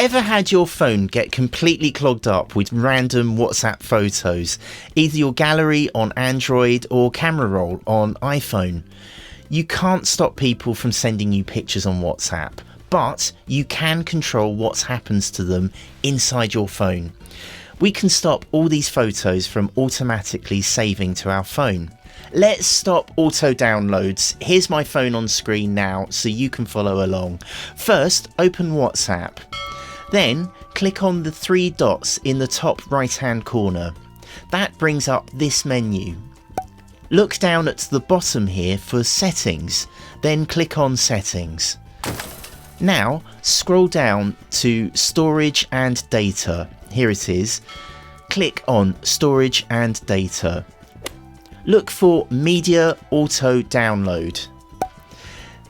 Ever had your phone get completely clogged up with random WhatsApp photos, either your gallery on Android or camera roll on iPhone? You can't stop people from sending you pictures on WhatsApp, but you can control what happens to them inside your phone. We can stop all these photos from automatically saving to our phone. Let's stop auto downloads. Here's my phone on screen now so you can follow along. First, open WhatsApp. Then click on the three dots in the top right hand corner. That brings up this menu. Look down at the bottom here for settings, then click on settings. Now scroll down to storage and data. Here it is. Click on storage and data. Look for media auto download.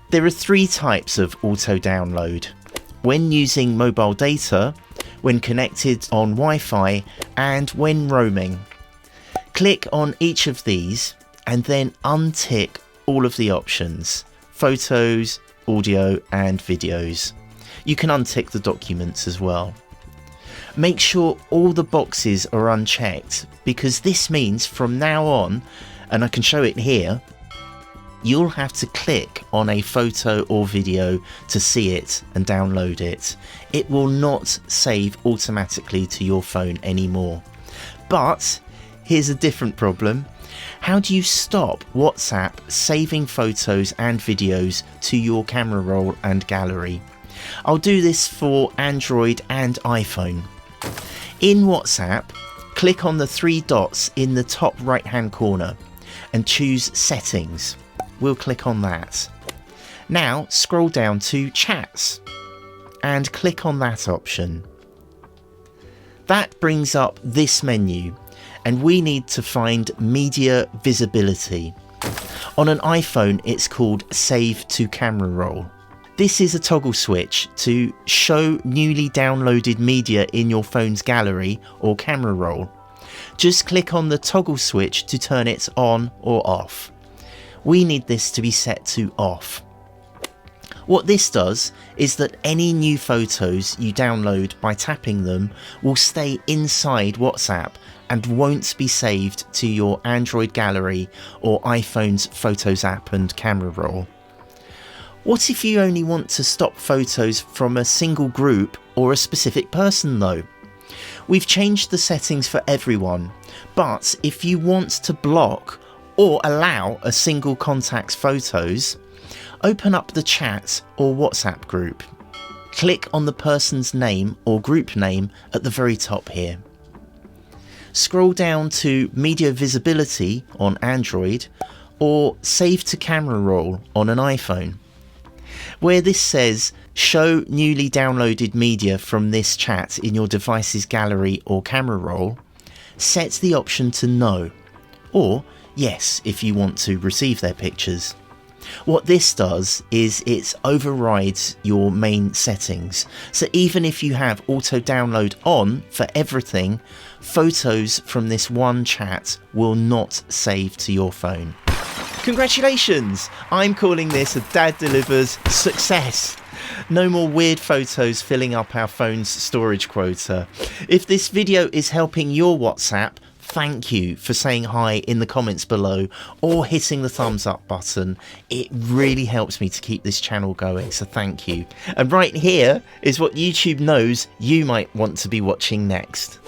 There are three types of auto download: when using mobile data, when connected on Wi-Fi, and when roaming. Click on each of these and then untick all of the options: photos, audio and videos. You can untick the documents as well. Make sure all the boxes are unchecked, because this means from now on, and I can show it here, you'll have to click on a photo or video to see it and download it. It will not save automatically to your phone anymore. But here's a different problem. How do you stop WhatsApp saving photos and videos to your camera roll and gallery? I'll do this for Android and iPhone. In WhatsApp, click on the three dots in the top right hand corner and choose settings. We'll click on that. Now scroll down to chats and click on that option. That brings up this menu, and we need to find media visibility. On an iPhone it's called save to camera roll. This is a toggle switch to show newly downloaded media in your phone's gallery or camera roll. Just click on the toggle switch to turn it on or off. We need this to be set to off. What this does is that any new photos you download by tapping them will stay inside WhatsApp and won't be saved to your Android gallery or iPhone's Photos app and camera roll. What if you only want to stop photos from a single group or a specific person though? We've changed the settings for everyone, but if you want to block or allow a single contact's photos, open up the chat or WhatsApp group. Click on the person's name or group name at the very top here. Scroll down to media visibility on Android or save to camera roll on an iPhone. Where this says show newly downloaded media from this chat in your device's gallery or camera roll, set the option to no, or yes if you want to receive their pictures. What this does is it overrides your main settings, so even if you have auto download on for everything, photos from this one chat will not save to your phone. Congratulations! I'm calling this a Dad Delivers success. No more weird photos filling up our phone's storage quota. If this video is helping your WhatsApp, thank you for saying hi in the comments below or hitting the thumbs up button. It really helps me to keep this channel going, so thank you. And right here is what YouTube knows you might want to be watching next.